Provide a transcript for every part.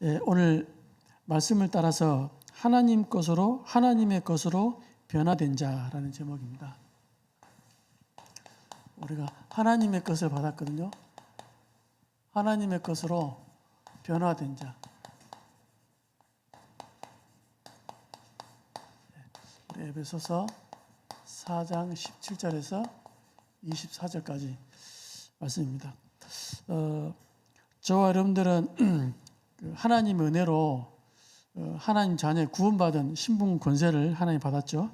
오늘 말씀을 따라서 하나님의 것으로 변화된 자라는 제목입니다. 우리가 하나님의 것을 받았거든요. 하나님의 것으로 변화된 자. 우리 에베소서 4장 17절에서 24절까지 말씀입니다. 저와 여러분들은 하나님의 은혜로 하나님 자녀의 구원받은 신분 권세를 하나님 받았죠.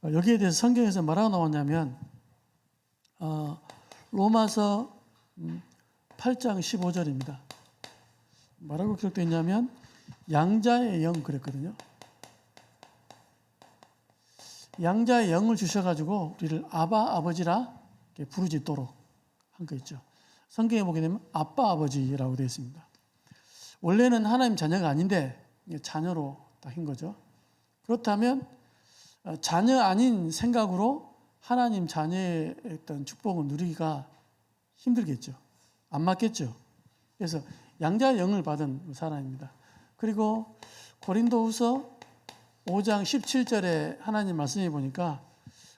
여기에 대해서 성경에서 뭐라고 나왔냐면 로마서 8장 15절입니다. 뭐라고 기록되어 있냐면 양자의 영 그랬거든요. 양자의 영을 주셔가지고 우리를 아버지라 부르짖도록 한 거 있죠. 성경에 보게 되면 아빠 아버지라고 되어 있습니다. 원래는 하나님 자녀가 아닌데 자녀로 딱 한 거죠. 그렇다면 자녀 아닌 생각으로 하나님 자녀의 어떤 축복을 누리기가 힘들겠죠. 안 맞겠죠. 그래서 양자의 영을 받은 사람입니다. 그리고 고린도후서 5장 17절에 하나님 말씀해 보니까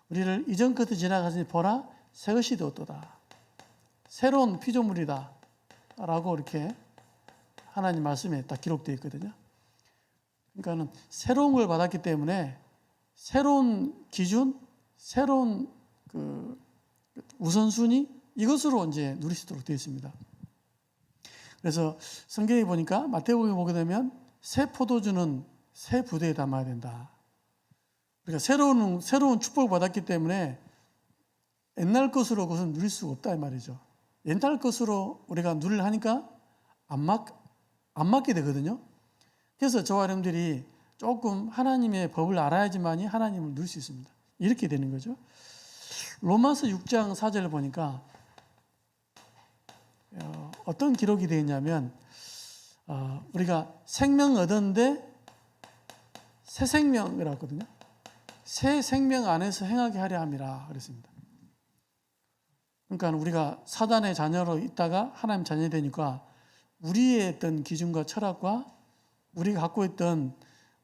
우리를 이전 것을 지나가서 보라 새 것이 되었도다. 새로운 피조물이다 라고 이렇게 하나님 말씀에 딱 기록되어 있거든요. 그러니까는 새로운 걸 받았기 때문에 새로운 기준, 새로운 그 우선순위 이것으로 이제 누릴 수 있도록 되어 있습니다. 그래서 성경에 보니까 마태복음에 보게 되면 새 포도주는 새 부대에 담아야 된다. 우리가 새로운 축복을 받았기 때문에 옛날 것으로 그것은 누릴 수가 없다 이 말이죠. 옛날 것으로 우리가 누리려 하니까 안 맞게 되거든요. 그래서 저와 여러분들이 조금 하나님의 법을 알아야지만이 하나님을 누릴 수 있습니다. 이렇게 되는 거죠. 로마서 6장 4절을 보니까 어떤 기록이 되어 있냐면 우리가 생명 얻었는데 새 생명이라고 했거든요. 새 생명 안에서 행하게 하려 함이라 그랬습니다. 그러니까 우리가 사단의 자녀로 있다가 하나님 자녀이 되니까 우리의 어떤 기준과 철학과 우리가 갖고 있던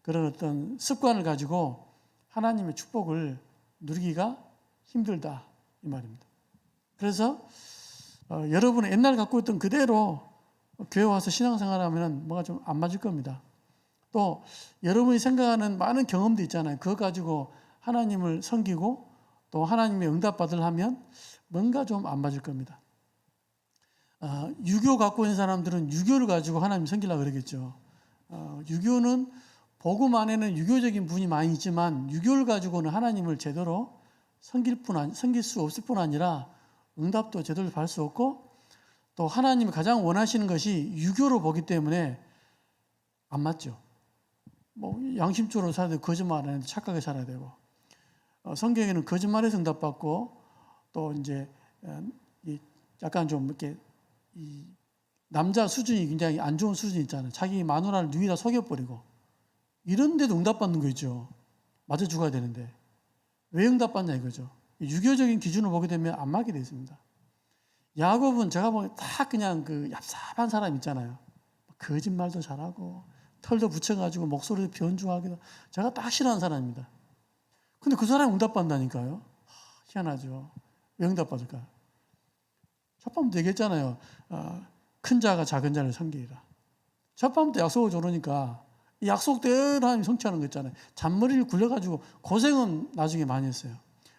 그런 어떤 습관을 가지고 하나님의 축복을 누리기가 힘들다 이 말입니다. 그래서 여러분은 옛날 갖고 있던 그대로 교회 와서 신앙생활하면 뭐가 좀 안 맞을 겁니다. 또 여러분이 생각하는 많은 경험도 있잖아요. 그거 가지고 하나님을 섬기고 또 하나님의 응답받으려 하면 뭔가 좀 안 맞을 겁니다. 유교 갖고 있는 사람들은 유교를 가지고 하나님 섬기려고 그러겠죠. 유교는 복음 안에는 유교적인 분이 많이 있지만 유교를 가지고는 하나님을 제대로 섬길 수 없을 뿐 아니라 응답도 제대로 받을 수 없고 또 하나님이 가장 원하시는 것이 유교로 보기 때문에 안 맞죠. 뭐 양심적으로 살아야 되고 거짓말 안 하는데 착하게 살아야 되고 성경에는 거짓말에서 응답받고 또 이제 약간 좀 이렇게 이 남자 수준이 굉장히 안 좋은 수준이 있잖아요. 자기 마누라를 누이다 속여버리고 이런 데도 응답받는 거 있죠. 맞아 죽어야 되는데 왜 응답받냐 이거죠. 유교적인 기준을 보게 되면 안 맞게 되어 있습니다. 야곱은 제가 보기엔 다 그냥 그 얍삽한 사람 있잖아요. 거짓말도 잘하고 털도 붙여가지고 목소리도 변주하기도 제가 딱 싫어하는 사람입니다. 근데 그 사람이 응답받는다니까요. 희한하죠. 왜 응답받을까요? 첫 번부터 얘기했잖아요. 큰 자가 작은 자를 섬기리라. 첫 번부터 약속을 줘놓으니까 이 약속대로 하나님이 성취하는 거 있잖아요. 잔머리를 굴려가지고 고생은 나중에 많이 했어요.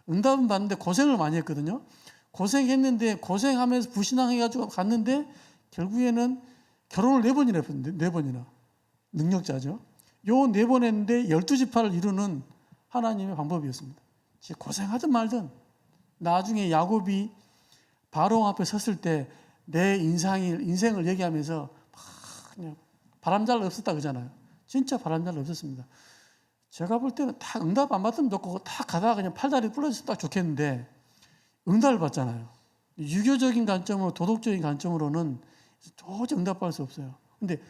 응답은 받는데 고생을 많이 했거든요. 고생했는데 고생하면서 불신앙해가지고 갔는데 결국에는 결혼을 4번이나 했는데 4번이나 능력자죠. 요 4번 했는데 12지파를 이루는 하나님의 방법이었습니다. 고생하든 말든 나중에 야곱이 바로 앞에 섰을 때 내 인생을 얘기하면서 막 그냥 바람잘 없었다 그러잖아요. 진짜 바람잘 없었습니다. 제가 볼 때는 다 응답 안 받으면 좋고 딱 가다가 그냥 팔다리 부러졌으면 딱 좋겠는데 응답을 받잖아요. 유교적인 관점으로 도덕적인 관점으로는 도저히 응답받을 수 없어요. 근데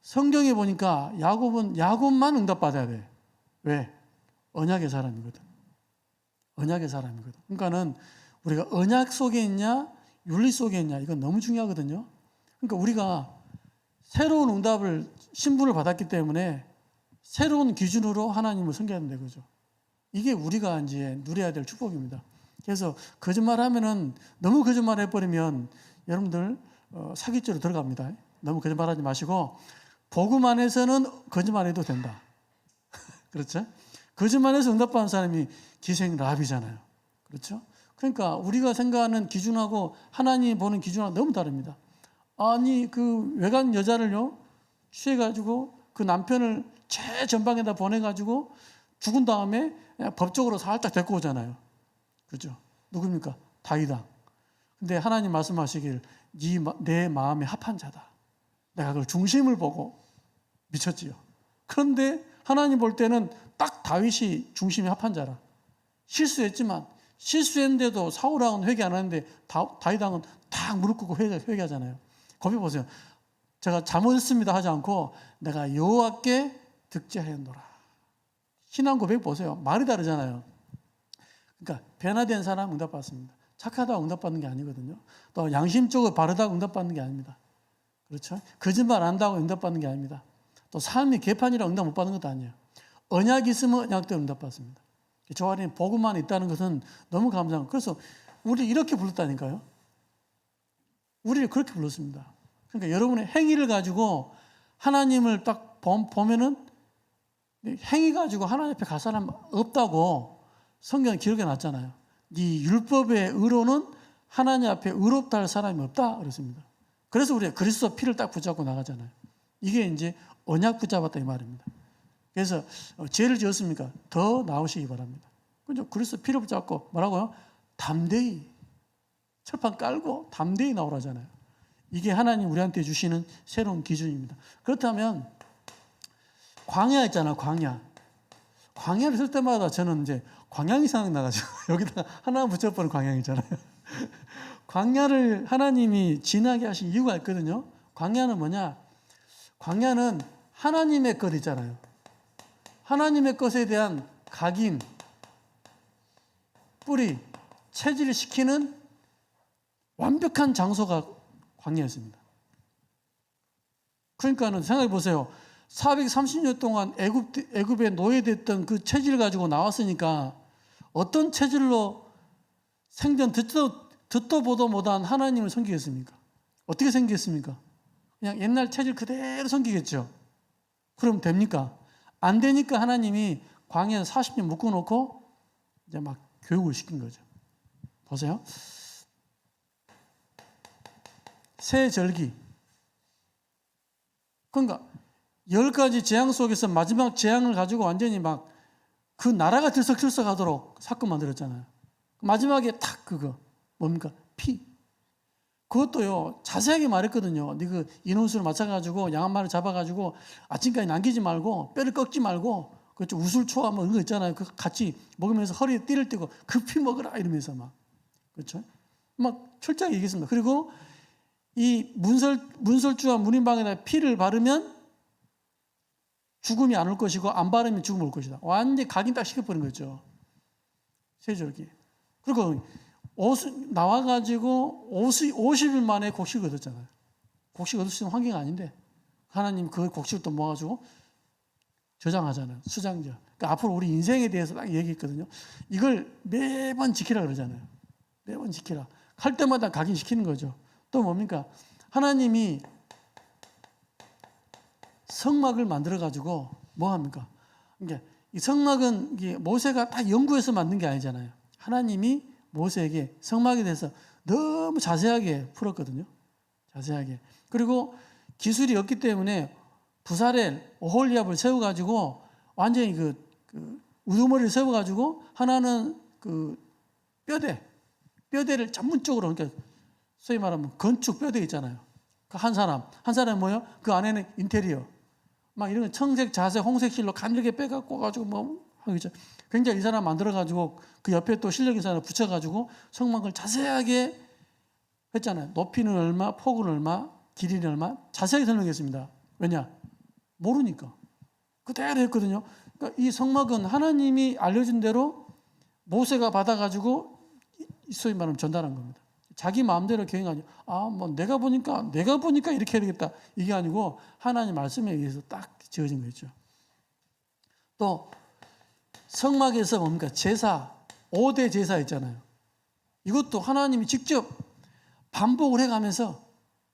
성경에 보니까 야곱만 응답받아야 돼. 왜? 언약의 사람이거든. 언약의 사람이거든. 그러니까는 우리가 언약 속에 있냐, 윤리 속에 있냐, 이건 너무 중요하거든요. 그러니까 우리가 새로운 응답을 신분을 받았기 때문에 새로운 기준으로 하나님을 섬겨야 된다 그죠. 이게 우리가 이제 누려야 될 축복입니다. 그래서 거짓말하면은 너무 거짓말해버리면 여러분들 사기죄로 들어갑니다. 너무 거짓말하지 마시고 복음 안에서는 거짓말해도 된다. 그렇죠? 거짓말해서 응답받는 사람이 기생 라비잖아요. 그렇죠? 그러니까 우리가 생각하는 기준하고 하나님이 보는 기준하고 너무 다릅니다. 아니 그 외간 여자를요 취해가지고 그 남편을 최전방에다 보내가지고 죽은 다음에 법적으로 살짝 데리고 오잖아요. 그죠? 누굽니까? 다윗왕. 근데 하나님 말씀하시길 내 마음에 합한 자다. 내가 그걸 중심을 보고 미쳤지요. 그런데 하나님 볼 때는 딱 다윗이 중심에 합한 자라. 실수했지만 실수했는데도 사울왕은 회개 안 하는데 다윗왕은 딱 무릎 꿇고 회개하잖아요. 거기 보세요. 제가 잘못했습니다 하지 않고 내가 여호와께 득죄하였노라. 신앙 고백 보세요. 말이 다르잖아요. 그러니까 변화된 사람 응답받습니다. 착하다고 응답받는 게 아니거든요. 또 양심적으로 바르다고 응답받는 게 아닙니다. 그렇죠? 거짓말 안 한다고 응답받는 게 아닙니다. 또 삶이 개판이라고 응답 못 받는 것도 아니에요. 언약이 있으면 언약대로 응답받습니다. 저 안에 복음만 있다는 것은 너무 감사합니다. 그래서 우리 이렇게 불렀다니까요. 우리를 그렇게 불렀습니다. 그러니까 여러분의 행위를 가지고 하나님을 딱 보면은 행위 가지고 하나님 앞에 갈 사람 없다고 성경에 기록해 놨잖아요. 네 율법의 의로는 하나님 앞에 의롭다 할 사람이 없다 그랬습니다. 그래서 우리가 그리스도 피를 딱 붙잡고 나가잖아요. 이게 이제 언약 붙잡았다 이 말입니다. 그래서 죄를 지었습니까? 더 나오시기 바랍니다. 그죠? 그리스도 피를 붙잡고 뭐라고요? 담대히 철판 깔고 담대히 나오라잖아요. 이게 하나님 우리한테 주시는 새로운 기준입니다. 그렇다면 광야 있잖아요. 광야를 쓸 때마다 저는 이제 광양이 생각나가지고 여기다가 하나 붙여버린 광양이잖아요. 광야를 하나님이 지나게 하신 이유가 있거든요. 광야는 뭐냐? 광야는 하나님의 것 있잖아요. 하나님의 것에 대한 각인, 뿌리, 체질시키는 완벽한 장소가 광야였습니다. 그러니까는 생각해 보세요. 430년 동안 애굽에 노예됐던 그 체질을 가지고 나왔으니까 어떤 체질로 생전 듣도 보도 못한 하나님을 섬기겠습니까? 어떻게 섬기겠습니까? 그냥 옛날 체질 그대로 섬기겠죠. 그럼 됩니까? 안 되니까 하나님이 광야에 40년 묶어놓고 이제 막 교육을 시킨 거죠. 보세요. 새 절기. 그러니까 10가지 재앙 속에서 마지막 재앙을 가지고 완전히 막 그 나라가 들썩들썩하도록 사건 만들었잖아요. 마지막에 딱 그거 뭡니까? 피. 그것도요 자세하게 말했거든요. 네 그 인원수를 맞춰가지고 양 한 마리 잡아가지고 아침까지 남기지 말고 뼈를 꺾지 말고 그렇죠 우슬초와 뭐 이런 거 있잖아요. 그 같이 먹으면서 허리에 띠를 띠고 급히 먹으라 이러면서 막 그렇죠. 막 철저하게 얘기했습니다. 그리고 이 문설주와 문인방에다 피를 바르면 죽음이 안 올 것이고 안 바르면 죽음 올 것이다. 완전히 각인 딱 시켜버린 거죠. 세절기. 그리고 나와가지고 50일 만에 곡식을 얻었잖아요. 곡식 얻을 수 있는 환경이 아닌데 하나님 그 곡식을 또 모아가지고 저장하잖아요. 수장전. 그러니까 앞으로 우리 인생에 대해서 딱 얘기했거든요. 이걸 매번 지키라 그러잖아요. 매번 지키라. 할 때마다 각인시키는 거죠. 또 뭡니까? 하나님이 성막을 만들어가지고 뭐 합니까? 그러니까 이 성막은 이게 모세가 딱 연구해서 만든 게 아니잖아요. 하나님이 모세에게 성막에 대해서 너무 자세하게 풀었거든요. 자세하게. 그리고 기술이 없기 때문에 부사렐, 오홀리압을 세워가지고 완전히 그 우두머리를 세워가지고 하나는 그 뼈대를 전문적으로 그러니까 소위 말하면 건축 뼈대 있잖아요. 그 한 사람 뭐요? 그 안에는 인테리어 막 이런 청색, 자색, 홍색 실로 가늘게 빼갖고 가지고 뭐 하겠죠. 굉장히 이 사람 만들어가지고 그 옆에 또 실력 있는 사람 붙여가지고 성막을 자세하게 했잖아요. 높이는 얼마, 폭은 얼마, 길이는 얼마 자세하게 설명했습니다. 왜냐? 모르니까. 그대로 했거든요. 그러니까 이 성막은 하나님이 알려준 대로 모세가 받아가지고 소위 말하면 전달한 겁니다. 자기 마음대로 경영하니 뭐 내가 보니까 이렇게 해야 되겠다 이게 아니고 하나님 말씀에 의해서 딱 지어진 거죠. 또 성막에서 뭡니까? 제사 5대 제사 있잖아요. 이것도 하나님이 직접 반복을 해가면서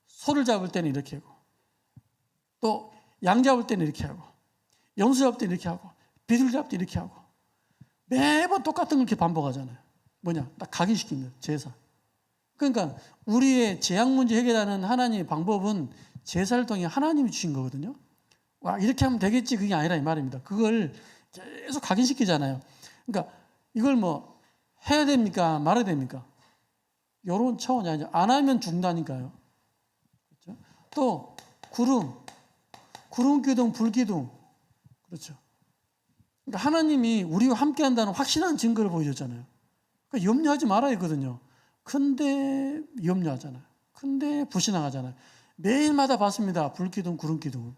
소를 잡을 때는 이렇게 하고 또 양 잡을 때는 이렇게 하고 염소 잡을 때는 이렇게 하고 비둘기 잡을 때 이렇게 하고 매번 똑같은 걸 이렇게 반복하잖아요. 뭐냐? 딱 각인시킨 거예요. 제사. 그러니까 우리의 재앙 문제 해결하는 하나님의 방법은 제사를 통해 하나님이 주신 거거든요. 와, 이렇게 하면 되겠지 그게 아니라 이 말입니다. 그걸 계속 각인시키잖아요. 그러니까 이걸 뭐 해야 됩니까? 말아야 됩니까? 이런 차원이 아니죠. 안 하면 죽는다니까요. 그렇죠? 또 구름 기둥, 불 기둥. 그렇죠. 그러니까 하나님이 우리와 함께 한다는 확실한 증거를 보여줬잖아요. 그러니까 염려하지 말아야 했거든요. 근데 염려하잖아요. 근데 불신앙하잖아요. 매일마다 봤습니다. 불 기둥, 구름 기둥.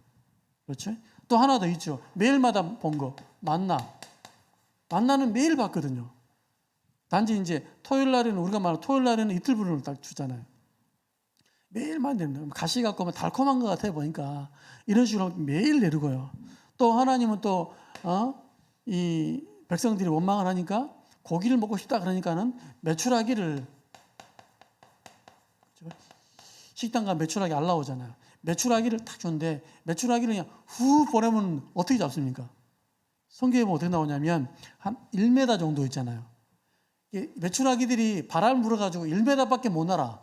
그렇죠? 또 하나 더 있죠. 매일마다 본 거. 만나는 매일 봤거든요. 단지 이제 토요일 날에는 우리가 말하는 토요일 날에는 이틀 분을 딱 주잖아요. 매일만 내는 가시 갖고 오면 달콤한 것 같아 보니까 이런 식으로 매일 내리고요. 또 하나님은 또 이 백성들이 원망을 하니까 고기를 먹고 싶다 그러니까는 메추라기를 식당 가면 메추라기 알 나오잖아요. 메추라기를 딱 주는데 메추라기를 그냥 후 보내면 어떻게 잡습니까? 성경에 보면 어떻게 나오냐면 한 1m 정도 있잖아요. 메추라기들이 바람을 불어가지고 1m밖에 못 날아.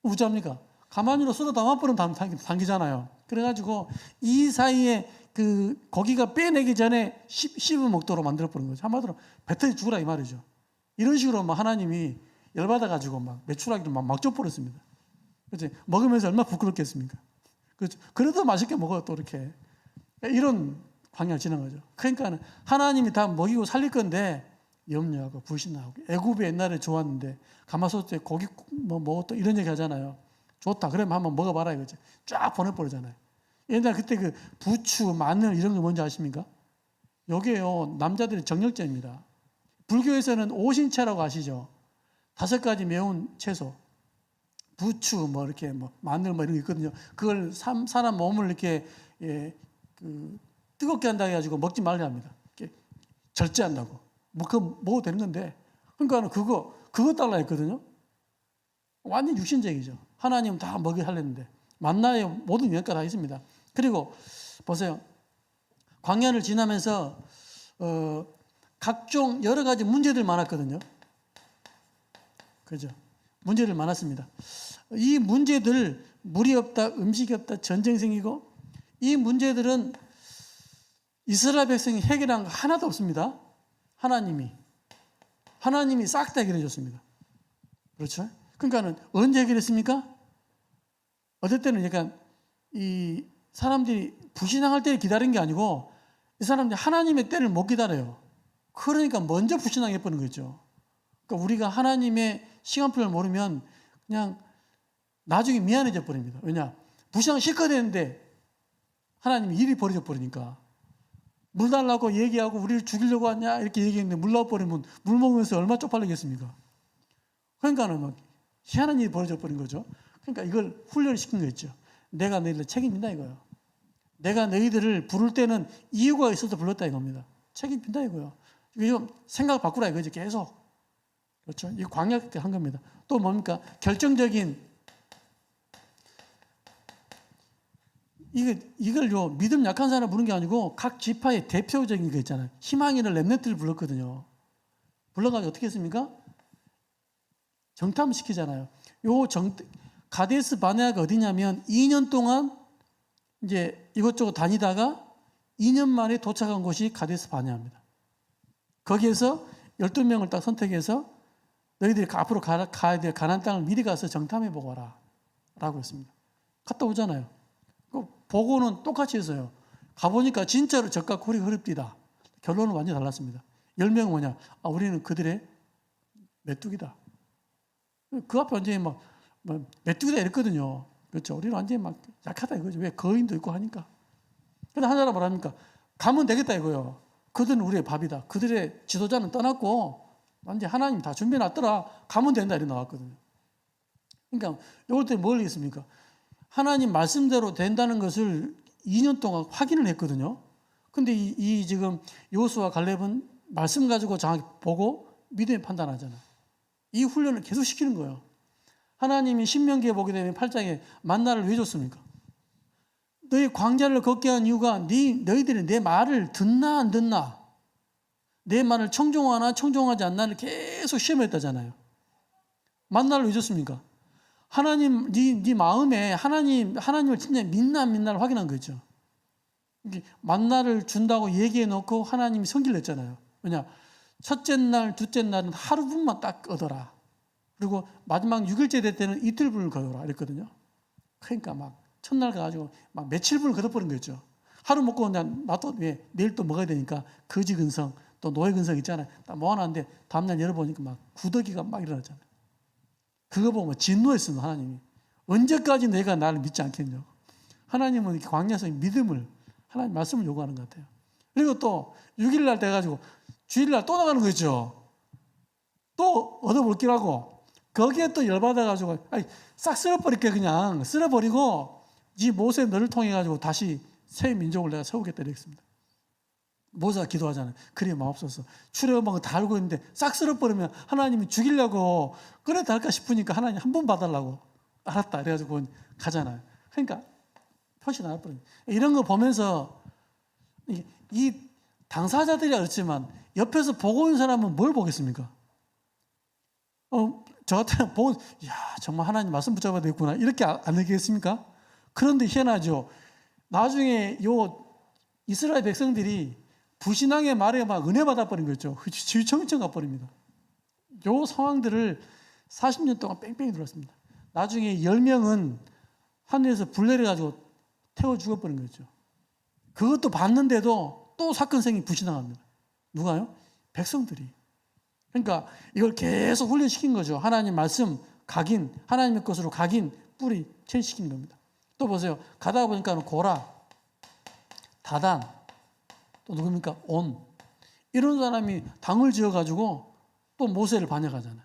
어찌합니까? 가만히로 쏟아 담아버리면 당기잖아요. 그래가지고 이 사이에 그 고기가 빼내기 전에 씹어 먹도록 만들어버린 거죠. 한마디로 뱉어 죽으라 이 말이죠. 이런 식으로 막 하나님이 열받아가지고 막 메추라기를 막 줘버렸습니다. 그렇지? 먹으면서 얼마나 부끄럽겠습니까? 그렇죠? 그래도 맛있게 먹어요, 또 이렇게. 이런 광야를 지난 거죠. 그러니까 하나님이 다 먹이고 살릴 건데 염려하고 불신하고 애굽이 옛날에 좋았는데 가마솥에 고기 뭐 먹었다 이런 얘기 하잖아요. 좋다. 그러면 한번 먹어봐라 이거지. 쫙 보내버리잖아요. 옛날 그때 그 부추, 마늘 이런 거 뭔지 아십니까? 요게요 남자들의 정력제입니다. 불교에서는 오신채라고 아시죠? 5가지 매운 채소, 부추 뭐 이렇게 뭐 마늘 뭐 이런 거 있거든요. 그걸 사람 몸을 이렇게 뜨겁게 한다 해가지고 먹지 말려 합니다. 이렇게 절제한다고. 뭐 그거 먹어도 되는 건데 그러니까 그거 달라 했거든요. 완전 육신적이죠. 하나님 다 먹이 하려는데 만나의 모든 영역가 다 있습니다. 그리고 보세요. 광야를 지나면서 각종 여러 가지 문제들 많았거든요. 그죠? 문제들 많았습니다. 이 문제들 물이 없다, 음식이 없다, 전쟁이 생기고 이 문제들은 이스라엘 백성이 해결한 거 하나도 없습니다. 하나님이 싹 다 해결해 줬습니다. 그렇죠? 그러니까는 언제 해결했습니까? 어떨 때는 약간 이 사람들이 불신앙할 때를 기다린 게 아니고 이 사람들이 하나님의 때를 못 기다려요. 그러니까 먼저 불신앙해 버리는 거죠. 그러니까 우리가 하나님의 시간표를 모르면 그냥 나중에 미안해져 버립니다. 왜냐? 불신앙 실컷 했는데 하나님이 일이 벌어져 버리니까 물 달라고 얘기하고 우리를 죽이려고 하냐 이렇게 얘기했는데 물 나와버리면 물 먹으면서 얼마나 쪽팔리겠습니까? 그러니까는 막 희한한 일이 벌어져 버린 거죠. 그러니까 이걸 훈련시킨 거였죠. 내가 너희들을 책임진다 이거예요. 내가 너희들을 부를 때는 이유가 있어서 불렀다 이겁니다. 책임진다 이거예요. 이거 생각 바꾸라 이거지 계속. 그렇죠? 이 광야 때 한 겁니다. 또 뭡니까? 결정적인 이걸요 믿음 약한 사람 부른 게 아니고 각 지파의 대표적인 거 있잖아요. 희망이를 렘넌트를 불렀거든요. 불러가지고 어떻게 했습니까? 정탐시키잖아요. 가데스 바네아가 어디냐면 2년 동안 이제 이것저것 다니다가 2년 만에 도착한 곳이 가데스 바네아입니다. 거기에서 12명을 딱 선택해서 너희들이 앞으로 가야 될 가나안 땅을 미리 가서 정탐해보고 와라 라고 했습니다. 갔다 오잖아요. 보고는 똑같이 했어요. 가보니까 진짜로 적과 콜이 흐릅디다. 결론은 완전히 달랐습니다. 10명은 뭐냐? 우리는 그들의 메뚜기다. 그 앞에 완전히 막 메뚜기다 이랬거든요. 그렇죠. 우리는 완전히 막 약하다 이거죠. 왜? 거인도 있고 하니까. 근데 하나라 뭐랍니까? 가면 되겠다 이거요. 그들은 우리의 밥이다. 그들의 지도자는 떠났고 완전히 하나님 다 준비해놨더라. 가면 된다 이렇게 나왔거든요. 그러니까 이럴 때 뭘 했습니까? 하나님 말씀대로 된다는 것을 2년 동안 확인을 했거든요. 근데 이 지금 여호수아 갈렙은 말씀 가지고 정확히 보고 믿음에 판단하잖아요. 이 훈련을 계속 시키는 거예요. 하나님이 신명기에 보게 되면 8장에 만나를 왜 줬습니까? 너희 광야를 걷게 한 이유가 너희들이 내 말을 듣나 안 듣나, 내 말을 청종하나 청종하지 않나를 계속 시험했다잖아요. 만나를 왜 줬습니까? 하나님, 네 마음에 하나님을 진짜 믿나 안 믿나를 확인한 거죠. 만나를 준다고 얘기해 놓고 하나님이 성기를 냈잖아요. 왜냐? 첫째 날, 둘째 날은 하루분만 딱 얻어라. 그리고 마지막 6일째 될 때는 이틀분을 거둬라. 이랬거든요. 그러니까 막 첫날 가가지고 막 며칠분을 거둬버린 거죠. 하루 먹고 그냥 나도 왜 내일 또 먹어야 되니까 거지 근성, 또 노예 근성 있잖아요. 딱 모아놨는데 다음날 열어보니까 막 구더기가 막 일어나잖아요. 그거 보면 진노했습니다. 하나님이. 언제까지 내가 나를 믿지 않겠냐고. 하나님은 이렇게 광야에서 믿음을, 하나님 말씀을 요구하는 것 같아요. 그리고 또 6일날 돼가지고 주일날 또 나가는 거 있죠. 또 얻어볼기라고. 거기에 또 열받아가지고 싹 쓸어버릴게. 그냥 쓸어버리고 이 모세 너를 통해가지고 다시 새 민족을 내가 세우겠다 이랬습니다. 모세가 기도하잖아요. 그래 마옵소서. 출애굽한 거 다 알고 있는데 싹 쓸어버리면 하나님이 죽이려고 그래 달까 싶으니까 하나님 한 번 봐달라고. 알았다 이래가지고 가잖아요. 그러니까 표시 나와버립니다. 이런 거 보면서 이 당사자들이 그렇지만 옆에서 보고 있는 사람은 뭘 보겠습니까? 저 같으면 보고 야 정말 하나님 말씀 붙잡아야 되겠구나 이렇게 안 느끼겠습니까? 그런데 희한하죠. 나중에 요 이스라엘 백성들이 불신앙의 말에 막 은혜 받아버린 거죠. 지휘청청 가버립니다. 요 상황들을 40년 동안 뺑뺑이 돌았습니다. 나중에 10명은 하늘에서 불 내려가지고 태워 죽어버린 거죠. 그것도 봤는데도 또 사건생이 불신앙합니다. 누가요? 백성들이. 그러니까 이걸 계속 훈련시킨 거죠. 하나님 말씀 각인, 하나님의 것으로 각인, 뿌리 체시킨 겁니다. 또 보세요. 가다 보니까 고라, 다단, 또 누굽니까? 온. 이런 사람이 당을 지어가지고 또 모세를 반역하잖아요.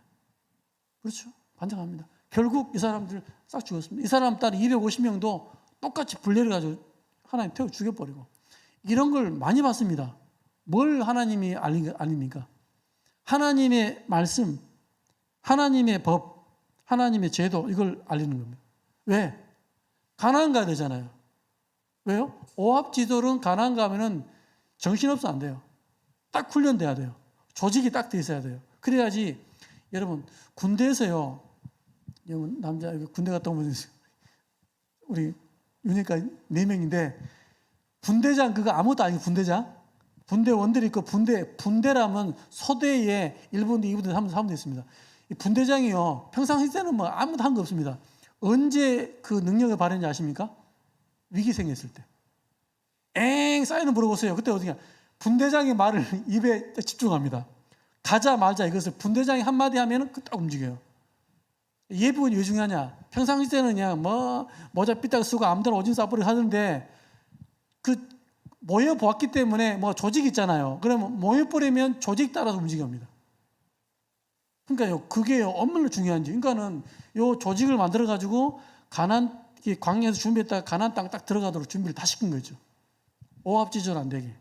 그렇죠? 반역합니다. 결국 이 사람들 싹 죽었습니다. 이 사람 딸 250명도 똑같이 분리해가지고 하나님 태워 죽여버리고. 이런 걸 많이 봤습니다. 뭘 하나님이 알립니까? 하나님의 말씀, 하나님의 법, 하나님의 제도 이걸 알리는 겁니다. 왜? 가나안 가야 되잖아요. 왜요? 오합지졸은 가나안 가면은 정신없어 안 돼요. 딱 훈련돼야 돼요. 조직이 딱 돼 있어야 돼요. 그래야지 여러분 군대에서요. 여러분 남자 군대 갔다 오면 우리 유니까 4명인데 분대장 그거 아무것도 아니고 분대장 분대원들이 있고 분대라면 소대에 1분대 2분대 3분대 있습니다. 이 분대장이요 평상시 때는 뭐 아무도 한 거 없습니다. 언제 그 능력을 발휘했는지 아십니까? 위기 생겼을 때. 엥 사인을 물어보세요. 그때 어떻게 분대장의 말을 입에 집중합니다. 가자 말자 이것을 분대장이 한마디 하면 딱 움직여요. 이 부분이 왜 중요하냐? 평상시 때는 그냥 뭐 모자 삐딱 쓰고 아무데나 오줌 싸버리고 하는데 그 모여 보았기 때문에 뭐 조직 있잖아요. 그러면 모여버리면 조직 따라서 움직입니다. 그러니까요, 그게 얼마나 중요한지. 그러니까는 요 조직을 만들어 가지고 광야에서 준비했다가 가나안 땅 딱 들어가도록 준비를 다 시킨 거죠. 오합지졸 안 되게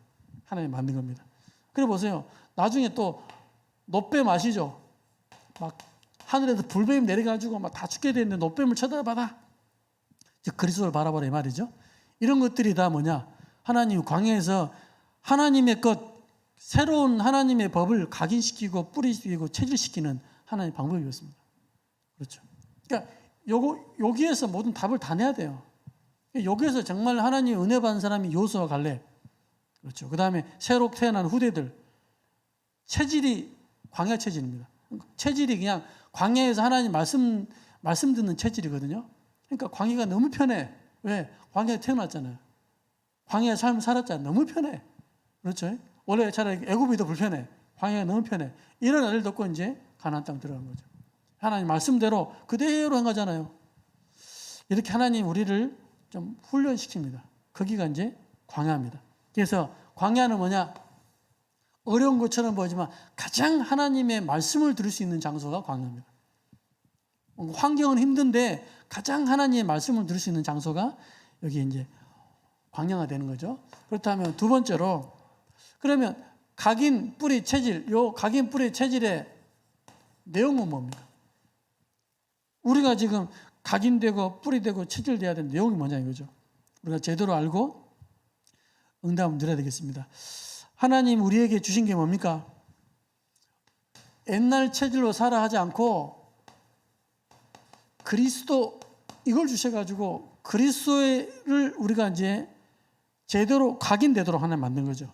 하나님 만든 겁니다. 그래 보세요. 나중에 또 노뱀 아시죠? 막 하늘에서 불뱀 내려가지고 막 다 죽게 되는데 노뱀을 쳐다봐라. 그리스도를 바라보라 이 말이죠. 이런 것들이 다 뭐냐? 하나님 광야에서 하나님의 것, 새로운 하나님의 법을 각인시키고 뿌리시키고 체질시키는 하나님의 방법이었습니다. 그렇죠. 그러니까 여기에서 모든 답을 다 내야 돼요. 여기에서 정말 하나님 은혜 받은 사람이 여호수아 갈렙. 그렇죠. 그 다음에 새로 태어난 후대들. 체질이 광야 체질입니다. 체질이 그냥 광야에서 하나님 말씀 듣는 체질이거든요. 그러니까 광야가 너무 편해. 왜? 광야에 태어났잖아요. 광야의 삶을 살았잖아요. 너무 편해. 그렇죠. 원래 차라리 애굽이 더 불편해. 광야가 너무 편해. 이런 애를 듣고 이제 가나안 땅 들어간 거죠. 하나님 말씀대로 그대로 한 거잖아요. 이렇게 하나님 우리를 좀 훈련시킵니다. 거기가 이제 광야입니다. 그래서 광야는 뭐냐? 어려운 것처럼 보이지만 가장 하나님의 말씀을 들을 수 있는 장소가 광야입니다. 환경은 힘든데 가장 하나님의 말씀을 들을 수 있는 장소가 여기 이제 광야가 되는 거죠. 그렇다면 두 번째로, 그러면 각인 뿌리 체질, 요 각인 뿌리 체질의 내용은 뭡니까? 우리가 지금 각인되고 뿌리되고 체질돼야 되는 내용이 뭐냐 이거죠. 우리가 제대로 알고 응답을 드려야 되겠습니다. 하나님 우리에게 주신 게 뭡니까? 옛날 체질로 살아 하지 않고 그리스도 이걸 주셔가지고 그리스도를 우리가 이제 제대로 각인되도록 하나님 만든 거죠.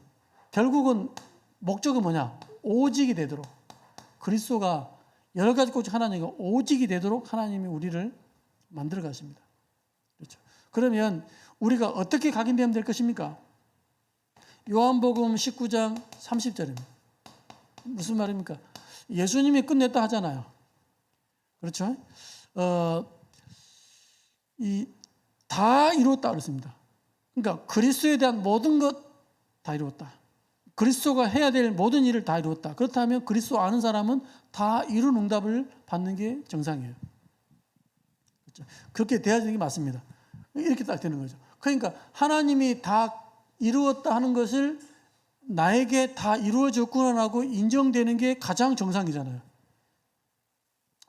결국은 목적은 뭐냐? 오직이 되도록, 그리스도가 여러 가지 꼬치 하나님이 오직이 되도록 하나님이 우리를 만들어 가십니다. 그렇죠. 그러면 우리가 어떻게 각인되면 될 것입니까? 요한복음 19장 30절입니다. 무슨 말입니까? 예수님이 끝냈다 하잖아요. 그렇죠? 다 이루었다 그랬습니다. 그러니까 그리스도에 대한 모든 것 다 이루었다. 그리스도가 해야 될 모든 일을 다 이루었다. 그렇다면 그리스도 아는 사람은 다 이룬 응답을 받는 게 정상이에요. 그렇죠? 그렇게 돼야 되는 게 맞습니다. 이렇게 딱 되는 거죠. 그러니까 하나님이 다 이루었다 하는 것을 나에게 다 이루어졌구나라고 인정되는 게 가장 정상이잖아요.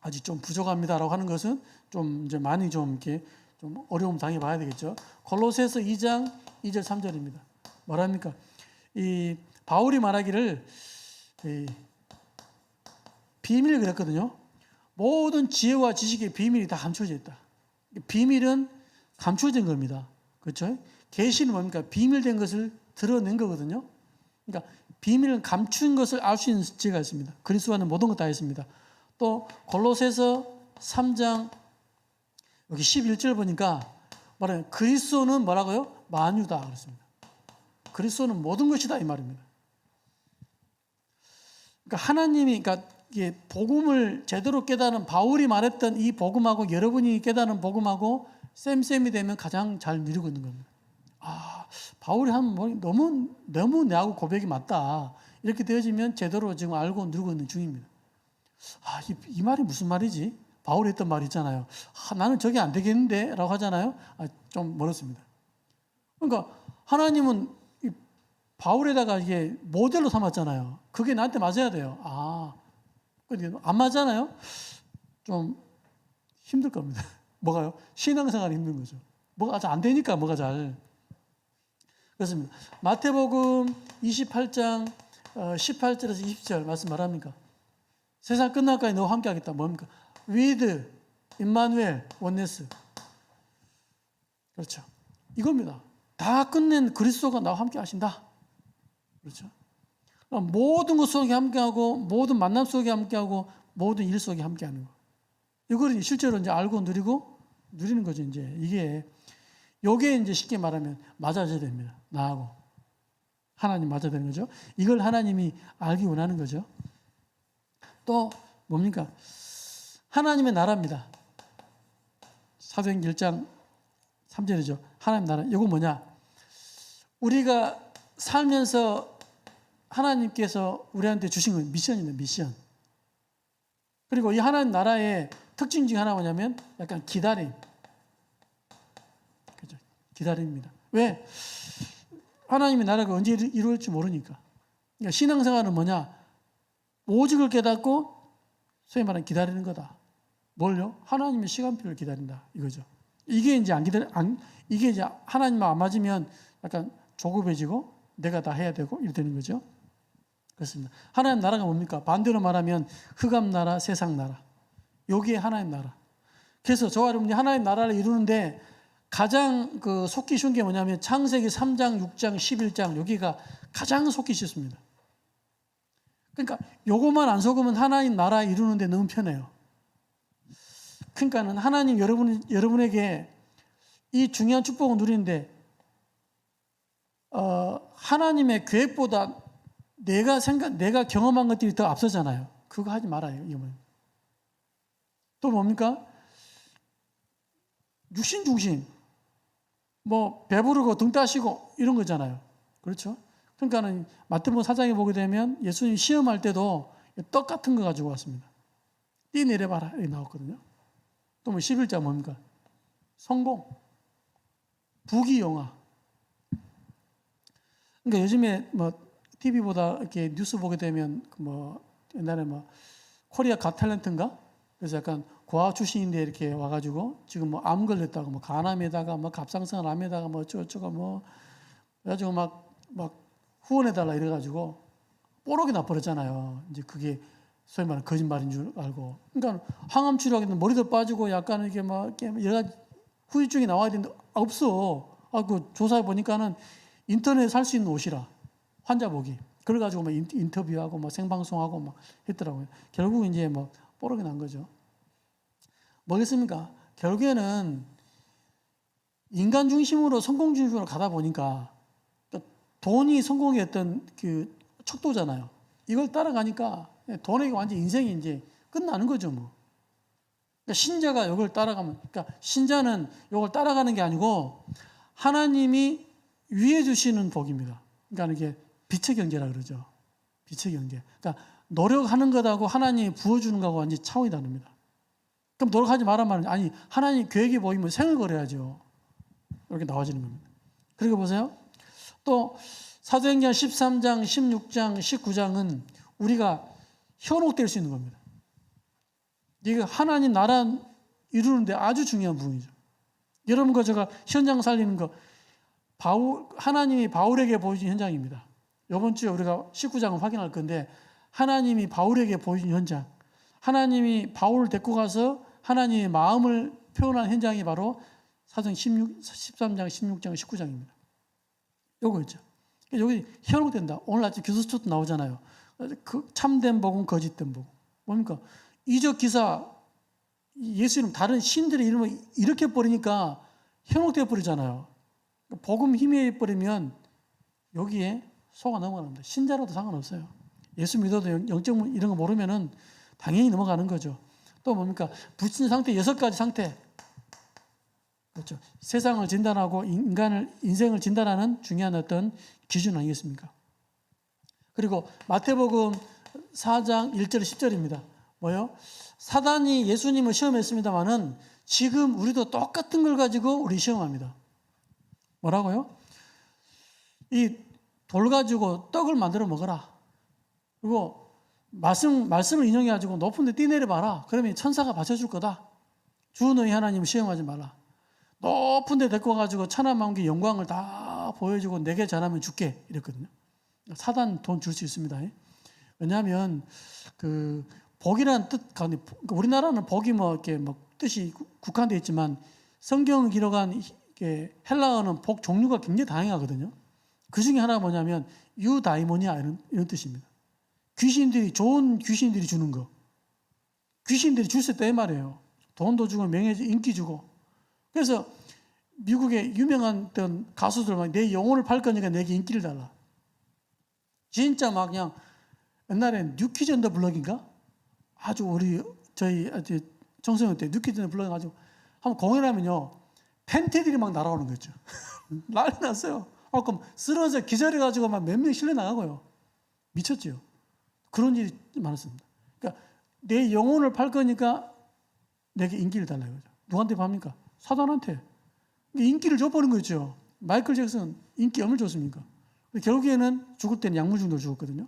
아직 좀 부족합니다라고 하는 것은 좀 이제 많이 좀 이렇게 좀 어려움 당해봐야 되겠죠. 골로새서 2장 2절 3절입니다. 뭐랍니까? 이 바울이 말하기를 비밀을 그랬거든요. 모든 지혜와 지식의 비밀이 다 감춰져 있다. 비밀은 감춰진 겁니다. 그렇죠? 계시는 뭡니까? 비밀된 것을 드러낸 거거든요. 그러니까 비밀은 감춘 것을 알 수 있는 지혜가 있습니다. 그리스도 안에 모든 것 다 있습니다. 또 골로새서 3장 여기 11절 보니까 말하면 그리스도는 뭐라고요? 만유다 그랬습니다. 그리스도는 모든 것이다 이 말입니다. 그러니까 하나님이 그러니까 이게 복음을 제대로 깨닫는 바울이 말했던 이 복음하고 여러분이 깨닫는 복음하고 쌤쌤이 되면 가장 잘 누리고 있는 겁니다. 아, 바울이 한 뭐 너무 내하고 고백이 맞다. 이렇게 되어지면 제대로 지금 알고 누리고 있는 중입니다. 아, 이 말이 무슨 말이지? 바울이 했던 말 있잖아요. 아, 나는 저게 안 되겠는데? 라고 하잖아요. 아, 좀 멀었습니다. 그러니까 하나님은 이 바울에다가 이게 모델로 삼았잖아요. 그게 나한테 맞아야 돼요. 아, 근데 안 맞잖아요? 좀 힘들 겁니다. 뭐가요? 신앙생활이 힘든 거죠. 뭐가 잘 안 되니까 뭐가 잘. 그렇습니다. 마태복음 28장 18절에서 20절 말씀 말합니까? 세상 끝날까지 너와 함께 하겠다. 뭡니까? with 임마누엘 원네스. 그렇죠. 이겁니다. 다 끝낸 그리스도가 나와 함께 하신다. 그렇죠. 모든 것 속에 함께하고 모든 만남 속에 함께하고 모든 일 속에 함께하는 거. 이걸 실제로 이제 알고 누리는 거죠. 이제 이게 이제 쉽게 말하면 맞아져야 됩니다. 나하고 하나님 맞아야 되는 거죠. 이걸 하나님이 알기 원하는 거죠. 또 뭡니까? 하나님의 나라입니다. 사도행전 1장 3절이죠. 하나님 나라. 이거 뭐냐? 우리가 살면서 하나님께서 우리한테 주신 건 미션입니다. 미션. 그리고 이 하나님 나라의 특징 중에 하나가 뭐냐면 약간 기다림. 그죠? 기다림입니다. 왜? 하나님의 나라가 언제 이루어질지 모르니까. 그러니까 신앙생활은 뭐냐? 오직을 깨닫고 소위 말하는 기다리는 거다. 뭘요? 하나님의 시간표를 기다린다. 이거죠. 이게 이제 이게 이제 하나님과 안 맞으면 약간 조급해지고 내가 다 해야 되고 이렇게 되는 거죠. 그렇습니다. 하나님 나라가 뭡니까? 반대로 말하면 흑암 나라, 세상 나라. 여기에 하나님 나라. 그래서 저와 여러분이 하나님 나라를 이루는데 가장 속기 쉬운 게 뭐냐면 창세기 3장, 6장, 11장 여기가 가장 속기 쉽습니다. 그러니까 요것만 안 속으면 하나님 나라 이루는데 너무 편해요. 그러니까는 하나님 여러분에게 이 중요한 축복을 누리는데 하나님의 계획보다 내가 경험한 것들이 더 앞서잖아요. 그거 하지 말아요. 이거는. 또 뭡니까? 육신 중심. 뭐 배부르고 등 따시고 이런 거잖아요. 그렇죠? 그러니까는 마태복음 4장에 보게 되면 예수님 시험할 때도 떡 같은 거 가지고 왔습니다. 띠 내려봐라 이렇게 나왔거든요. 또 뭐 11자 뭡니까? 성공, 부귀영화. 그러니까 요즘에 뭐 TV보다 이렇게 뉴스 보게 되면 뭐 옛날에 뭐 코리아 갓 탤런트인가? 그래서 약간 고아 출신인데 이렇게 와가지고 지금 뭐 암 걸렸다고 뭐 간암에다가 뭐 갑상선 암에다가 뭐 어쩌고저쩌고 뭐 그래가지고 막 후원해달라 이래가지고 뽀록이 나버렸잖아요. 이제 그게 소위 말하는 거짓말인 줄 알고. 그러니까 항암 치료하기는 머리도 빠지고 약간 이렇게 막 여러 가지 후유증이 나와야 되는데 없어. 그 조사해 보니까는 인터넷에 살 수 있는 옷이라 환자복이. 그래가지고 막 인터뷰하고 막 생방송하고 막 했더라고요. 결국 이제 뭐 뽀록이 난 거죠. 뭐겠습니까? 결국에는 인간 중심으로 성공 중심으로 가다 보니까 돈이 성공의 어떤 그 척도잖아요. 이걸 따라가니까 돈에게 완전 인생이 이제 끝나는 거죠, 뭐. 그러니까 신자가 이걸 따라가면, 그러니까 신자는 이걸 따라가는 게 아니고 하나님이 위해 주시는 복입니다. 그러니까 이게 빛의 경제라 그러죠. 빛의 경제. 그러니까 노력하는 것하고 하나님이 부어주는 것하고 완전 차원이 다릅니다. 그럼 노력하지 말란 아니, 하나님 계획이 보이면 생을 걸어야죠. 이렇게 나와지는 겁니다. 그리고 보세요. 또 사도행전 13장, 16장, 19장은 우리가 현혹될 수 있는 겁니다. 이게 하나님 나라 이루는데 아주 중요한 부분이죠. 여러분과 제가 현장 살리는 거 하나님이 바울에게 보여준 현장입니다. 이번 주에 우리가 19장을 확인할 건데 하나님이 바울에게 보여준 현장, 하나님이 바울을 데리고 가서 하나님의 마음을 표현한 현장이 바로 사도행전 13장, 16장, 19장입니다. 요거였죠. 여기 현혹된다. 오늘 아침 교수초도 나오잖아요. 그 참된 복음, 거짓된 복음. 뭡니까? 이적 기사, 예수 이름 다른 신들의 이름을 이렇게 버리니까 현혹되어 버리잖아요. 복음 힘에 버리면 여기에 속아 넘어갑니다. 신자라도 상관없어요. 예수 믿어도 영적 이런 거 모르면은 당연히 넘어가는 거죠. 또 뭡니까? 불신 상태 6가지 상태. 그렇죠. 세상을 진단하고 인생을 진단하는 중요한 어떤 기준 아니겠습니까? 그리고 마태복음 4장 1절 10절입니다. 뭐요? 사단이 예수님을 시험했습니다만은 지금 우리도 똑같은 걸 가지고 우리 시험합니다. 뭐라고요? 이 돌 가지고 떡을 만들어 먹어라. 그리고 말씀을 인용해가지고 높은 데 뛰내려봐라. 그러면 천사가 받쳐줄 거다. 주 너희 하나님을 시험하지 말라. 높은 데 데리고 가지고 천하만국의 영광을 다 보여주고 내게 전하면 줄게. 이랬거든요. 사단 돈 줄 수 있습니다. 왜냐하면 그 복이라는 뜻 가운데 우리나라는 복이 뭐 이렇게 뭐 뜻이 국한되어 있지만 성경을 기록한 헬라어는 복 종류가 굉장히 다양하거든요. 그 중에 하나가 뭐냐면 유다이모니아 이런 뜻입니다. 좋은 귀신들이 주는 거. 귀신들이 줄 수 있다 이 말이에요. 돈도 주고 명예, 인기 주고. 그래서 미국의 유명한 어떤 가수들 막 내 영혼을 팔 거니까 내게 인기를 달라. 진짜 막 그냥 옛날엔 뉴키즈 앤 더 블럭인가? 아주 저희 청소년 때 뉴키즈 앤 더 블럭 가지고 한번 공연하면요. 팬티들이 막 날아오는 거죠. 난리 났어요. 그럼 쓰러져 기절해가지고 막 몇 명 실려 나가고요. 미쳤지요. 그런 일이 많았습니다. 그러니까 내 영혼을 팔 거니까 내게 인기를 달라요. 누구한테 팝니까? 사단한테. 인기를 줘버린 거죠. 마이클 잭슨 인기 얼마나 줬습니까? 결국에는 죽을 때는 약물 중독 죽었거든요.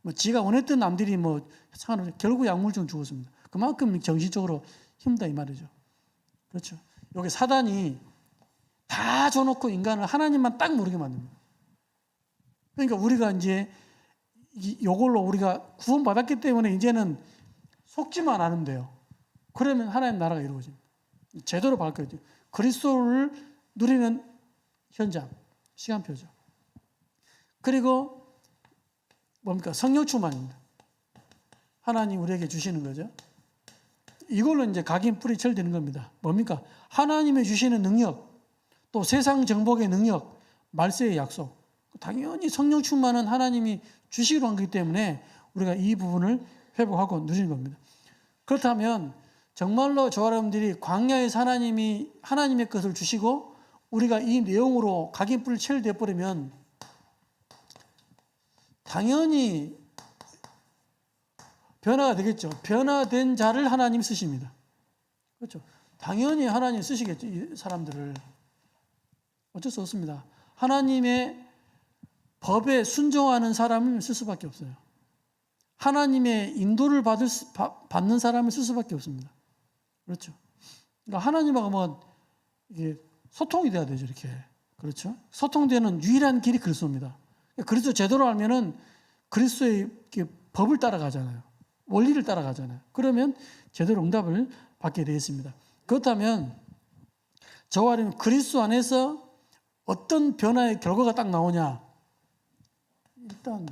뭐 지가 원했던 남들이 뭐 상관없이 결국 약물 중독 죽었습니다. 그만큼 정신적으로 힘들다 이 말이죠. 그렇죠. 여기 사단이 다 줘놓고 인간을 하나님만 딱 모르게 만듭니다. 그러니까 우리가 이제 이걸로 우리가 구원받았기 때문에 이제는 속지만 않으면 돼요. 그러면 하나님 나라가 이루어집니다. 제대로 바뀌어요. 그리스도를 누리는 현장, 시간표죠. 그리고 뭡니까? 성령 충만입니다. 하나님 우리에게 주시는 거죠. 이걸로 이제 각인 뿌리 철되는 겁니다. 뭡니까? 하나님이 주시는 능력, 또 세상 정복의 능력, 말세의 약속. 당연히 성령 충만은 하나님이 주시기로 한 거기 때문에 우리가 이 부분을 회복하고 누리는 겁니다. 그렇다면 정말로 저와 여러분들이 광야에서 하나님이 하나님의 것을 주시고 우리가 이 내용으로 각인 뿌리를 철되어 버리면 당연히 변화가 되겠죠. 변화된 자를 하나님 쓰십니다. 그렇죠. 당연히 하나님 쓰시겠죠. 이 사람들을. 어쩔 수 없습니다. 하나님의 법에 순종하는 사람을 쓸 수밖에 없어요. 하나님의 인도를 받는 사람을 쓸 수밖에 없습니다. 그렇죠. 그러니까 하나님하고 뭐 이게 소통이 돼야 되죠, 이렇게. 그렇죠. 소통되는 유일한 길이 그리스도입니다. 그리스도 제대로 알면은 그리스도의 법을 따라가잖아요. 원리를 따라가잖아요. 그러면 제대로 응답을 받게 되어 있습니다. 그렇다면 저와 여러분 그리스도 안에서 어떤 변화의 결과가 딱 나오냐? 일단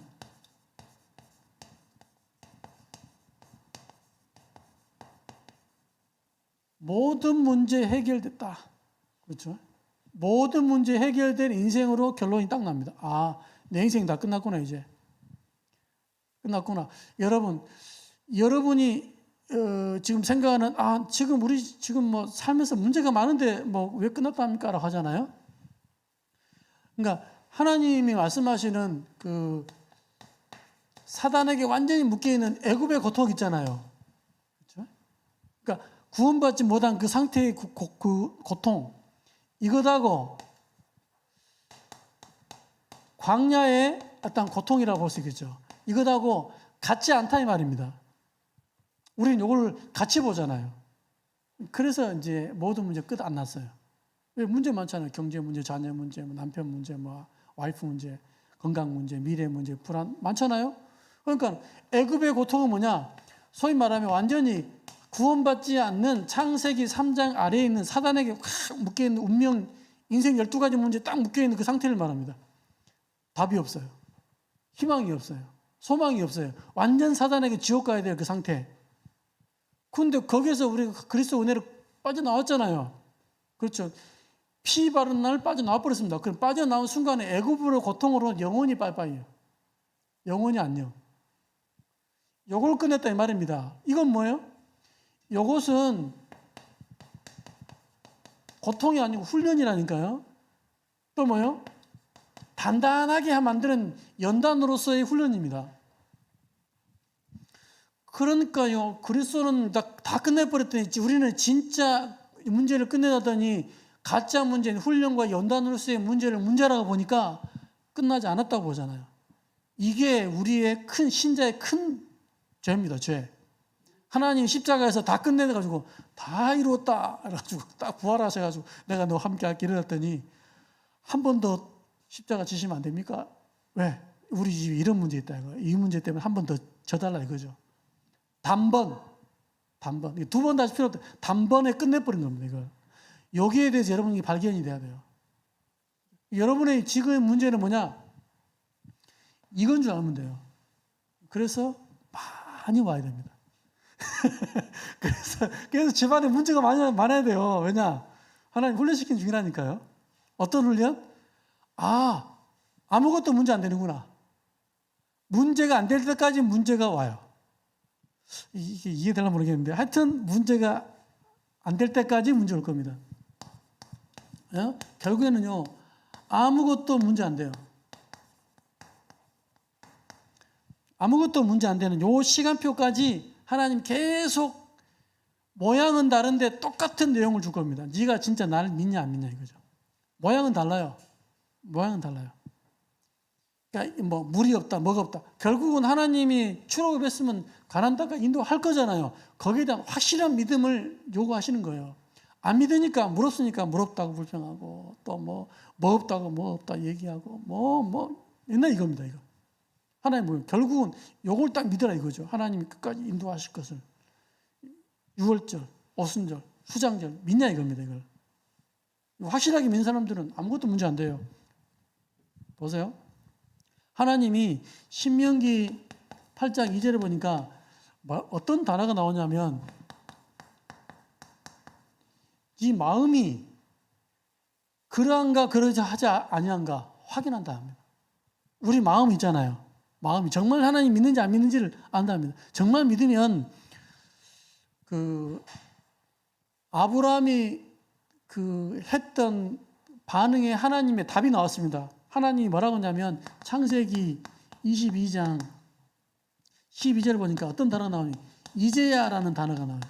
모든 문제 해결됐다. 그렇죠? 모든 문제 해결된 인생으로 결론이 딱 납니다. 아, 내 인생 다 끝났구나, 이제. 끝났구나. 여러분이 지금 생각하는, 아, 지금 우리 지금 뭐 살면서 문제가 많은데 뭐 왜 끝났답니까? 라고 하잖아요. 그러니까 하나님이 말씀하시는 그 사단에게 완전히 묶여있는 애굽의 고통 있잖아요. 그렇죠? 그러니까 구원받지 못한 그 상태의 그 고통, 이것하고 광야의 어떤 고통이라고 볼 수 있겠죠. 이것하고 같지 않다 이 말입니다. 우리는 이걸 같이 보잖아요. 그래서 이제 모든 문제 끝 안 났어요. 왜 문제 많잖아요. 경제 문제, 자녀 문제, 뭐 남편 문제, 뭐 와이프 문제, 건강 문제, 미래 문제, 불안 많잖아요. 그러니까 애굽의 고통은 뭐냐? 소위 말하면 완전히 구원받지 않는 창세기 3장 아래에 있는 사단에게 확 묶여있는 운명, 인생 12가지 문제에 딱 묶여있는 그 상태를 말합니다. 답이 없어요. 희망이 없어요. 소망이 없어요. 완전 사단에게 지옥 가야 돼요, 그 상태. 근데 거기에서 우리가 그리스도 은혜로 빠져나왔잖아요. 그렇죠. 피 바른 날 빠져나와 버렸습니다. 그럼 빠져나온 순간에 애굽으로 고통으로 영원히 빠이빠이예요. 영원히 안녕. 요걸 끝냈다 이 말입니다. 이건 뭐예요? 요것은 고통이 아니고 훈련이라니까요. 또 뭐예요? 단단하게 만드는 연단으로서의 훈련입니다. 그러니까요, 그리스도는 다 끝내버렸더니 우리는 진짜 문제를 끝내놨더니 가짜 문제는 훈련과 연단으로서의 문제라고 보니까 끝나지 않았다고 보잖아요. 이게 우리의 큰 신자의 큰 죄입니다. 죄. 하나님 십자가에서 다 끝내가지고 다 이루었다 그래가지고 딱 부활하셔가지고 내가 너 함께 할게 이랬더니 한 번 더 십자가 지시면 안 됩니까? 왜? 우리 집에 이런 문제 있다 이거. 이 문제 때문에 한 번 더 져달라 이거죠. 단번. 두 번 다시 필요 없다. 단번에 끝내버린 겁니다. 이거. 여기에 대해서 여러분이 발견이 돼야 돼요. 여러분의 지금의 문제는 뭐냐? 이건 줄 알면 돼요. 그래서 많이 와야 됩니다. 그래서 집안에 문제가 많아야 돼요. 왜냐? 하나님 훈련시킨 중이라니까요. 어떤 훈련? 아, 아무것도 문제 안 되는구나. 문제가 안 될 때까지 문제가 와요. 이게 이해되나 모르겠는데 하여튼 문제가 안 될 때까지 문제 올 겁니다. 결국에는요, 아무것도 문제 안 돼요. 아무것도 문제 안 되는 요 시간표까지 하나님 계속 모양은 다른데 똑같은 내용을 줄 겁니다. 네가 진짜 나를 믿냐 안 믿냐 이거죠. 모양은 달라요. 그러니까 뭐 물이 없다, 뭐가 없다. 결국은 하나님이 출애굽했으면 가나안 땅까지 인도할 거잖아요. 거기에 대한 확실한 믿음을 요구하시는 거예요. 안 믿으니까 물었으니까 물 없다고 불평하고 또 뭐 없다고 뭐 없다 얘기하고 맨날 이겁니다. 이거. 하나님 결국은 요걸 딱 믿으라 이거죠. 하나님이 끝까지 인도하실 것을. 6월절, 오순절, 수장절 믿냐 이겁니다. 이걸. 확실하게 믿는 사람들은 아무것도 문제 안 돼요. 보세요. 하나님이 신명기 8장 2절에 보니까 어떤 단어가 나오냐면 이 마음이 그러한가 그러지 하지 아니한가 확인한다 합니다. 우리 마음 있잖아요. 마음이 정말 하나님 믿는지 안 믿는지를 안답니다. 정말 믿으면 그 아브라함이 그 했던 반응에 하나님의 답이 나왔습니다. 하나님이 뭐라고 하냐면 창세기 22장 12절을 보니까 어떤 단어가 나오니 이제야라는 단어가 나와요.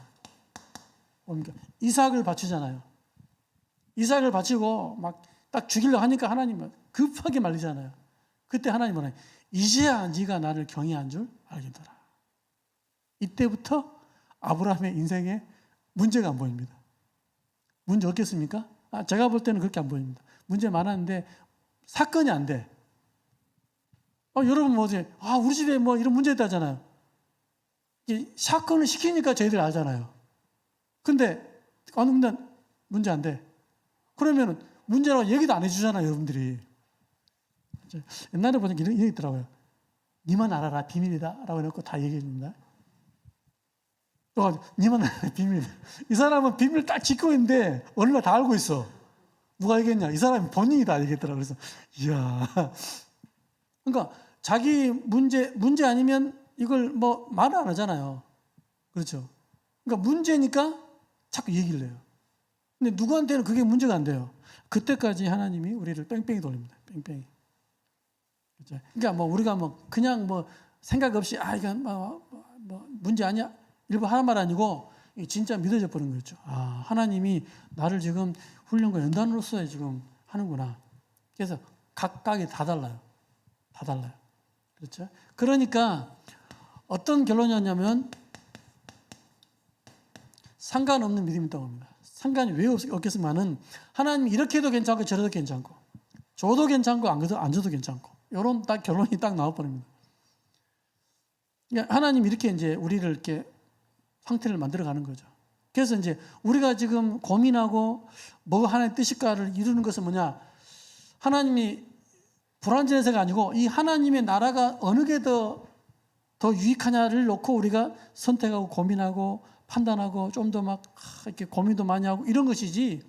그러니까 이삭을 바치잖아요. 이삭을 바치고 막 딱 죽이려고 하니까 하나님은 급하게 말리잖아요. 그때 하나님은 이제야 네가 나를 경외한 줄 알겠더라. 이때부터 아브라함의 인생에 문제가 안 보입니다. 문제 없겠습니까? 제가 볼 때는 그렇게 안 보입니다. 문제 많았는데 사건이 안 돼. 여러분 뭐지? 우리 집에 뭐 이런 문제 있다잖아요. 사건을 시키니까 저희들 알잖아요. 근데 문제 안 돼. 그러면은 문제라고 얘기도 안 해주잖아요, 여러분들이. 옛날에 보니까 이런 얘기 있더라고요. 니만 알아라, 비밀이다. 라고 해놓고 다 얘기해 줍니다. 니만 알아라, 비밀이다. 이 사람은 비밀을 딱 지키고 있는데, 어느 날 다 알고 있어. 누가 얘기했냐? 이 사람이 본인이 다 얘기했더라고요. 그래서, 이야. 그러니까, 자기 문제 아니면 이걸 뭐 말을 안 하잖아요. 그렇죠. 그러니까 문제니까 자꾸 얘기를 해요. 근데 누구한테는 그게 문제가 안 돼요. 그때까지 하나님이 우리를 뺑뺑이 돌립니다. 뺑뺑이. 그렇죠? 그러니까 뭐 우리가 뭐 그냥 뭐 생각 없이 이건 뭐 문제 아니야 일부 하는 말 아니고 진짜 믿어져 버린 거죠. 하나님이 나를 지금 훈련과 연단으로서 지금 하는구나. 그래서 각각이 다 달라요. 다 달라요. 그렇죠? 그러니까 어떤 결론이었냐면 상관없는 믿음이 있다고 합니다. 상관이 왜 없겠으면은 하나님이 이렇게 해도 괜찮고 저래도 괜찮고 줘도 괜찮고 안 줘도 괜찮고 이런 딱 결론이 딱 나와버립니다. 그러니까 하나님이 이렇게 이제 우리를 이렇게 상태를 만들어가는 거죠. 그래서 이제 우리가 지금 고민하고 뭐 하나님의 뜻일까를 이루는 것은 뭐냐? 하나님이 불완전해서가 아니고 이 하나님의 나라가 어느 게 더 유익하냐를 놓고 우리가 선택하고 고민하고 판단하고 좀 더 막 이렇게 고민도 많이 하고 이런 것이지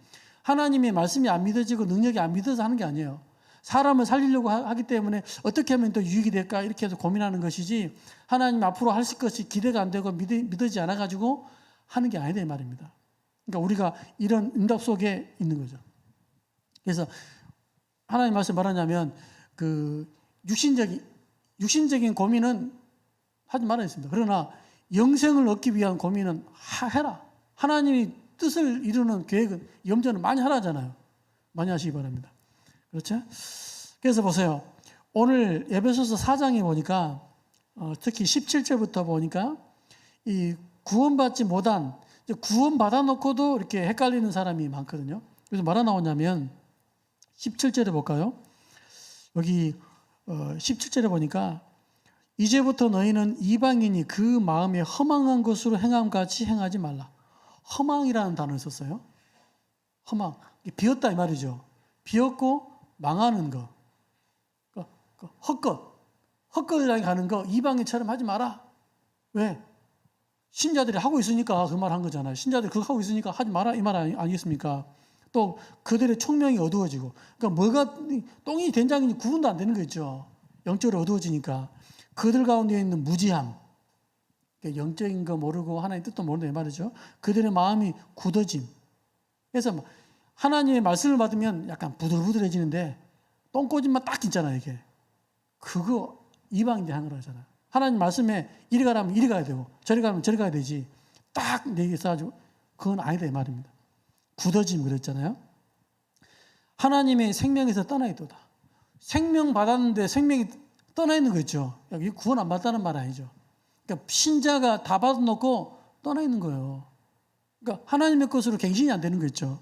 하나님의 말씀이 안 믿어지고 능력이 안 믿어서 하는 게 아니에요. 사람을 살리려고 하기 때문에 어떻게 하면 더 유익이 될까 이렇게 해서 고민하는 것이지 하나님 앞으로 하실 것이 기대가 안 되고 믿어지지 않아가지고 하는 게 아니다 이 말입니다. 그러니까 우리가 이런 응답 속에 있는 거죠. 그래서 하나님 말씀 말하냐면 그 육신적인 고민은 하지 말아야 했습니다. 그러나 영생을 얻기 위한 고민은 해라. 하나님이 뜻을 이루는 계획은 염전은 많이 하라잖아요. 많이 하시기 바랍니다. 그렇죠? 그래서 보세요. 오늘 에베소서 4장에 보니까 특히 17절부터 보니까 이 구원받지 못한 구원받아 놓고도 이렇게 헷갈리는 사람이 많거든요. 그래서 뭐라 나오냐면 17절에 볼까요? 여기 17절에 보니까 이제부터 너희는 이방인이 그 마음에 허망한 것으로 행함같이 행하지 말라. 허망이라는 단어를 썼어요. 허망. 비었다 이 말이죠. 비었고 망하는 거. 헛것이라고 하는 거 이방인처럼 하지 마라. 왜? 신자들이 하고 있으니까 그 말 한 거잖아요. 신자들이 그거 하고 있으니까 하지 마라 이 말 아니겠습니까? 또 그들의 총명이 어두워지고 그러니까 뭐가 똥이 된장인지 구분도 안 되는 거 있죠. 영적으로 어두워지니까 그들 가운데 있는 무지함, 영적인 거 모르고 하나님 뜻도 모른다 이 말이죠. 그들의 마음이 굳어짐. 그래서 하나님의 말씀을 받으면 약간 부들부들해지는데 똥꼬집만 딱 있잖아요 이게. 그거 이방인들이 하는 거잖아요. 하나님 말씀에 이리 가라면 이리 가야 되고 저리 가면 저리 가야 되지. 딱 내게 써가지고 그건 아니다 이 말입니다. 굳어짐 그랬잖아요. 하나님의 생명에서 떠나 있도다. 생명 받았는데 생명이 떠나 있는 거 있죠. 여기 구원 안 받다는 말 아니죠. 그러니까 신자가 다 받아놓고 떠나 있는 거예요. 그러니까 하나님의 것으로 갱신이 안 되는 거 있죠.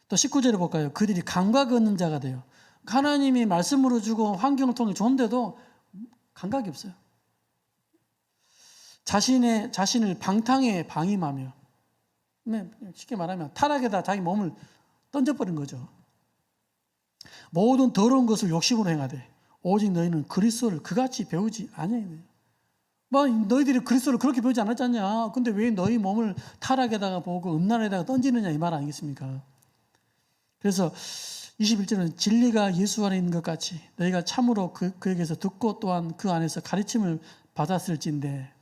또 19절에 볼까요? 그들이 감각 없는 자가 돼요. 하나님이 말씀으로 주고 환경을 통해 좋은데도 감각이 없어요. 자신을 방탕에 방임하며 쉽게 말하면 타락에다 자기 몸을 던져버린 거죠. 모든 더러운 것을 욕심으로 행하되 오직 너희는 그리스도를 그같이 배우지 아니하냐. 너희들이 그리스도를 그렇게 배우지 않았잖냐. 근데 왜 너희 몸을 타락에다가 보고 음란에다가 던지느냐 이 말 아니겠습니까? 그래서 21절은 진리가 예수 안에 있는 것 같이 너희가 참으로 그에게서 듣고 또한 그 안에서 가르침을 받았을진데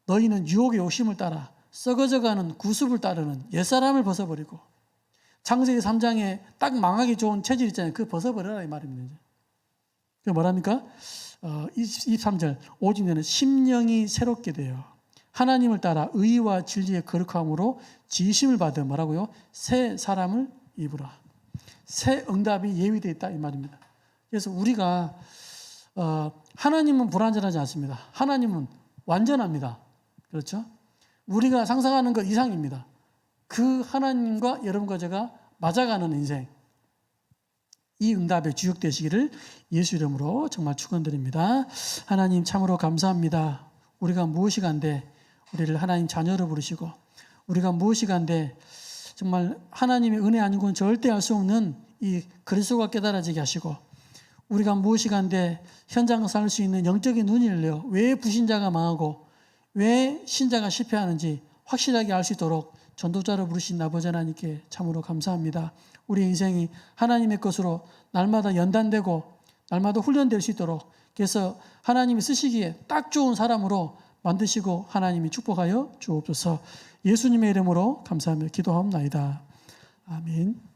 너희는 유혹의 욕심을 따라 썩어져가는 구습을 따르는 옛사람을 벗어버리고 창세기 3장에 딱 망하기 좋은 체질 있잖아요. 그거 벗어버려라 이 말입니다. 그 뭐랍니까? 23절 오직 너는 심령이 새롭게 되어 하나님을 따라 의와 진리의 거룩함으로 지으심을 받아 뭐라고요? 새 사람을 입으라. 새 응답이 예비되어 있다 이 말입니다. 그래서 우리가 하나님은 불완전하지 않습니다. 하나님은 완전합니다. 그렇죠? 우리가 상상하는 것 이상입니다. 그 하나님과 여러분과 제가 맞아가는 인생, 이 응답에 주역되시기를 예수 이름으로 정말 축원드립니다. 하나님 참으로 감사합니다. 우리가 무엇이 간데 우리를 하나님 자녀로 부르시고, 우리가 무엇이 간데 정말 하나님의 은혜 아니고는 절대 알 수 없는 이 그리스도가 깨달아지게 하시고, 우리가 무엇이 간데 현장 살 수 있는 영적인 눈이 열려 왜 불신자가 망하고 왜 신자가 실패하는지 확실하게 알 수 있도록 전도자로 부르신 아버지 하나님께 참으로 감사합니다. 우리 인생이 하나님의 것으로 날마다 연단되고 날마다 훈련될 수 있도록, 그래서 하나님이 쓰시기에 딱 좋은 사람으로 만드시고 하나님이 축복하여 주옵소서. 예수님의 이름으로 감사하며 기도하옵나이다. 아멘.